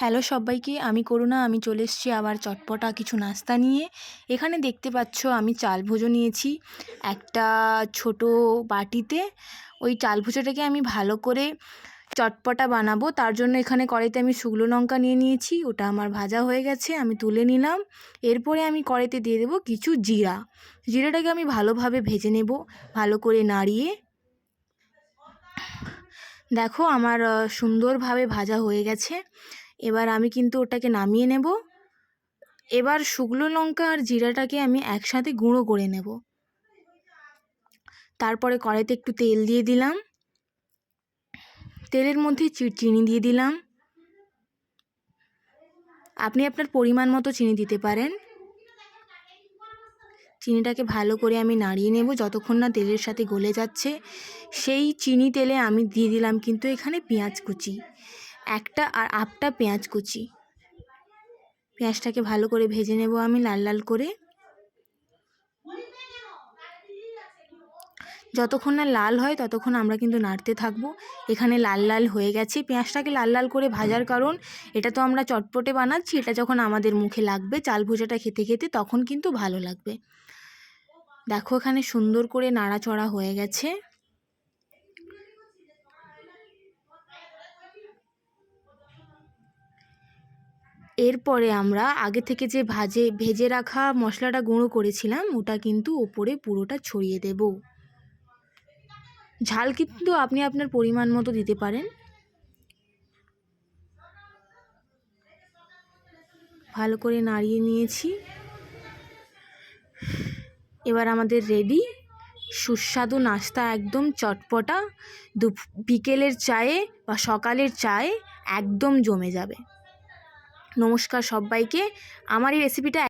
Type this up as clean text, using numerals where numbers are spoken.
Hello সবাইকে, আমি করুণা। আমি চলে এসেছি আবার চটপটা কিছু নাস্তা নিয়ে। এখানে দেখতে পাচ্ছ আমি চাল ভুজো নিয়েছি একটা ছোট বাটিতে। ওই চাল ভুজোটাকে আমি ভালো করে চটপটা বানাবো, তার জন্য এখানে কড়াইতে আমি শুকনো লঙ্কা নিয়ে নিয়েছি। ওটা আমার ভাজা হয়ে গেছে, আমি তুলে নিলাম। এরপরে আমি কড়াইতে দিয়ে দেবো কিছু জিরাটাকে আমি ভালোভাবে ভেজে নেব, ভালো করে নাড়িয়ে। দেখো আমার সুন্দরভাবে ভাজা হয়ে গেছে। এবার আমি কিন্তু ওটাকে নামিয়ে নেব। এবার শুকনো লঙ্কা আর জিরাটাকে আমি একসাথে গুঁড়ো করে নেব। তারপরে কড়াইতে একটু তেল দিয়ে দিলাম, তেলের মধ্যে চিনি দিয়ে দিলাম। আপনি আপনার পরিমাণ মতো চিনি দিতে পারেন। চিনিটাকে ভালো করে আমি নাড়িয়ে নেব যতক্ষণ না তেলের সাথে গলে যাচ্ছে। সেই চিনি তেলে আমি দিয়ে দিলাম কিন্তু এখানে পেঁয়াজ কুচি, একটা আর আটটা পেঁয়াজ কুচি। পেঁয়াজটাকে ভালো করে ভেজে নেব আমি লাল লাল করে। যতক্ষণ না লাল হয় ততক্ষণ আমরা কিন্তু নাড়তে থাকবো। এখানে লাল লাল হয়ে গেছে। পেঁয়াজটাকে লাল লাল করে ভাজার কারণ, এটা তো আমরা চটপটে বানাচ্ছি, এটা যখন আমাদের মুখে লাগবে চাল ভুজাটা খেতে খেতে তখন কিন্তু ভালো লাগবে। দেখো এখানে সুন্দর করে নাড়াচড়া হয়ে গেছে। এরপরে আমরা আগে থেকে যে ভেজে রাখা মশলাটা গুঁড়ো করেছিলাম ওটা কিন্তু ওপরে পুরোটা ছড়িয়ে দেব। ঝাল কিন্তু আপনি আপনার পরিমাণ মতো দিতে পারেন। ভালো করে নাড়িয়ে নিয়েছি। এবার আমাদের রেডি সুস্বাদু নাস্তা, একদম চটপটা। বিকেলের চায়ে বা সকালের চায়ে একদম জমে যাবে। নমস্কার সবাইকে। আমার এই রেসিপিটা